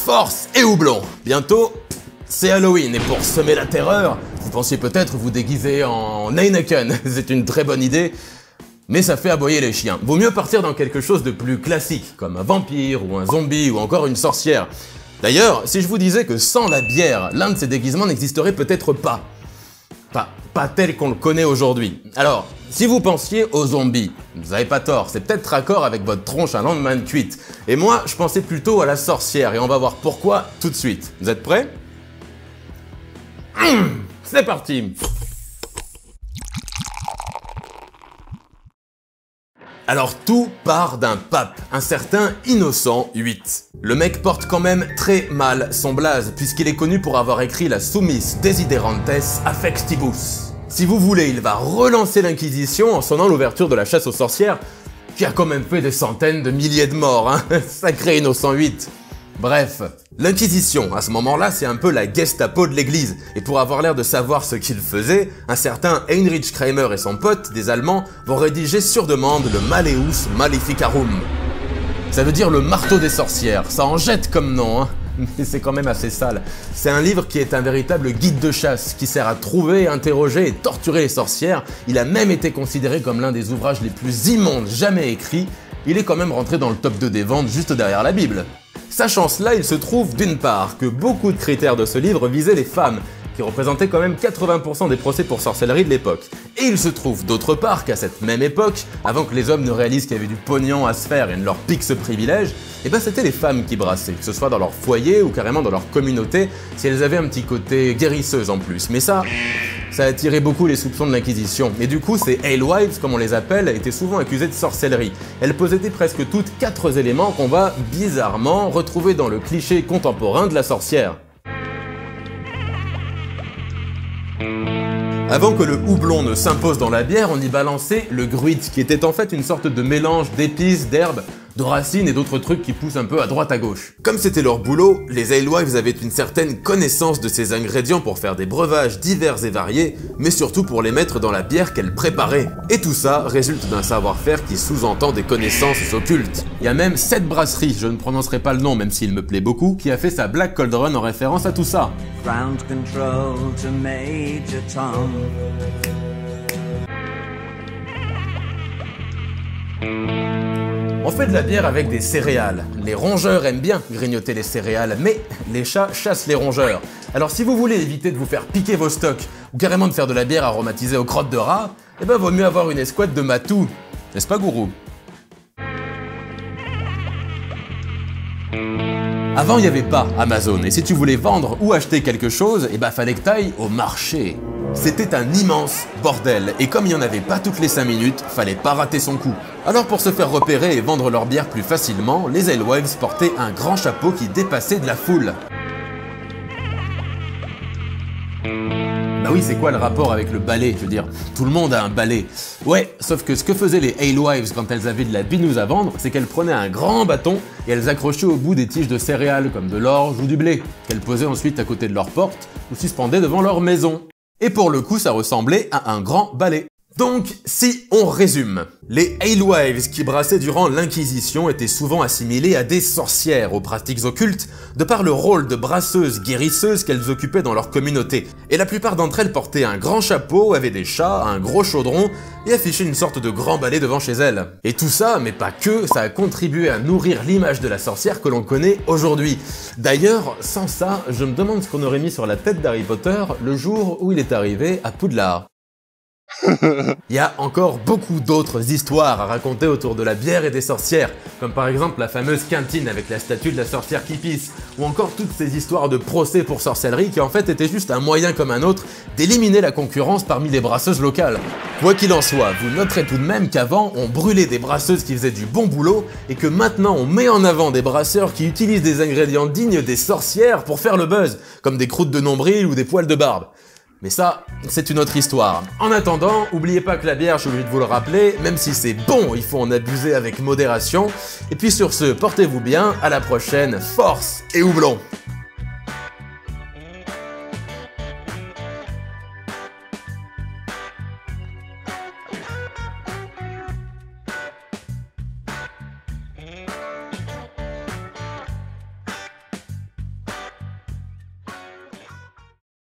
Force et houblon. Bientôt, c'est Halloween et pour semer la terreur, vous pensiez peut-être vous déguiser en Heineken. C'est une très bonne idée, mais ça fait aboyer les chiens. Vaut mieux partir dans quelque chose de plus classique, comme un vampire ou un zombie ou encore une sorcière. D'ailleurs, si je vous disais que sans la bière, l'un de ces déguisements n'existerait peut-être pas. Pas tel qu'on le connaît aujourd'hui. Alors, si vous pensiez aux zombies, vous avez pas tort, c'est peut-être raccord avec votre tronche un lendemain de cuite. Et moi, je pensais plutôt à la sorcière, et on va voir pourquoi tout de suite. Vous êtes prêts? C'est parti! Alors tout part d'un pape, un certain Innocent VIII. Le mec porte quand même très mal son blaze, puisqu'il est connu pour avoir écrit la Summis Desiderantes Affectibus. Si vous voulez, il va relancer l'Inquisition en sonnant l'ouverture de la chasse aux sorcières, qui a quand même fait des centaines de milliers de morts, hein. Sacré Innocent VIII. Bref, l'Inquisition, à ce moment-là, c'est un peu la Gestapo de l'église, et pour avoir l'air de savoir ce qu'il faisait, un certain Heinrich Kramer et son pote, des Allemands, vont rédiger sur demande le Malleus Maleficarum. Ça veut dire le marteau des sorcières, ça en jette comme nom, hein, mais c'est quand même assez sale. C'est un livre qui est un véritable guide de chasse, qui sert à trouver, interroger et torturer les sorcières. Il a même été considéré comme l'un des ouvrages les plus immondes jamais écrits. Il est quand même rentré dans le top 2 des ventes juste derrière la Bible. Sachant cela, il se trouve d'une part que beaucoup de critères de ce livre visaient les femmes, qui représentaient quand même 80% des procès pour sorcellerie de l'époque. Et il se trouve d'autre part qu'à cette même époque, avant que les hommes ne réalisent qu'il y avait du pognon à se faire et ne leur pique ce privilège, eh ben c'était les femmes qui brassaient, que ce soit dans leur foyer ou carrément dans leur communauté, si elles avaient un petit côté guérisseuse en plus. Mais ça a attiré beaucoup les soupçons de l'Inquisition. Et du coup, ces alewives, comme on les appelle, étaient souvent accusées de sorcellerie. Elles possédaient presque toutes 4 éléments qu'on va, bizarrement, retrouver dans le cliché contemporain de la sorcière. Avant que le houblon ne s'impose dans la bière, on y balançait le gruit, qui était en fait une sorte de mélange d'épices, d'herbes, de racines et d'autres trucs qui poussent un peu à droite à gauche. Comme c'était leur boulot, les alewives avaient une certaine connaissance de ces ingrédients pour faire des breuvages divers et variés, mais surtout pour les mettre dans la bière qu'elles préparaient. Et tout ça résulte d'un savoir-faire qui sous-entend des connaissances occultes. Il y a même cette brasserie, je ne prononcerai pas le nom même s'il me plaît beaucoup, qui a fait sa Black Cauldron en référence à tout ça. Ground control to Major Tom. On fait de la bière avec des céréales. Les rongeurs aiment bien grignoter les céréales, mais les chats chassent les rongeurs. Alors si vous voulez éviter de vous faire piquer vos stocks, ou carrément de faire de la bière aromatisée aux crottes de rat, eh ben vaut mieux avoir une escouade de matou. N'est-ce pas, gourou? Avant, il n'y avait pas Amazon, et si tu voulais vendre ou acheter quelque chose, eh ben fallait que t'ailles au marché. C'était un immense bordel, et comme il n'y en avait pas toutes les 5 minutes, fallait pas rater son coup. Alors pour se faire repérer et vendre leur bière plus facilement, les alewives portaient un grand chapeau qui dépassait de la foule. Bah oui, c'est quoi le rapport avec le balai? Je veux dire, tout le monde a un balai. Ouais, sauf que ce que faisaient les alewives quand elles avaient de la binouze à vendre, c'est qu'elles prenaient un grand bâton et elles accrochaient au bout des tiges de céréales, comme de l'orge ou du blé, qu'elles posaient ensuite à côté de leur porte ou suspendaient devant leur maison. Et pour le coup, ça ressemblait à un grand balai. Donc, si on résume, les alewives qui brassaient durant l'Inquisition étaient souvent assimilées à des sorcières aux pratiques occultes, de par le rôle de brasseuses guérisseuses qu'elles occupaient dans leur communauté. Et la plupart d'entre elles portaient un grand chapeau, avaient des chats, un gros chaudron, et affichaient une sorte de grand balai devant chez elles. Et tout ça, mais pas que, ça a contribué à nourrir l'image de la sorcière que l'on connaît aujourd'hui. D'ailleurs, sans ça, je me demande ce qu'on aurait mis sur la tête d'Harry Potter le jour où il est arrivé à Poudlard. Il y a encore beaucoup d'autres histoires à raconter autour de la bière et des sorcières, comme par exemple la fameuse cantine avec la statue de la sorcière qui pisse, ou encore toutes ces histoires de procès pour sorcellerie qui en fait étaient juste un moyen comme un autre d'éliminer la concurrence parmi les brasseuses locales. Quoi qu'il en soit, vous noterez tout de même qu'avant on brûlait des brasseuses qui faisaient du bon boulot et que maintenant on met en avant des brasseurs qui utilisent des ingrédients dignes des sorcières pour faire le buzz, comme des croûtes de nombril ou des poils de barbe. Mais ça, c'est une autre histoire. En attendant, oubliez pas que la bière, je suis obligé de vous le rappeler, même si c'est bon, il faut en abuser avec modération. Et puis sur ce, portez-vous bien, à la prochaine, force et houblon!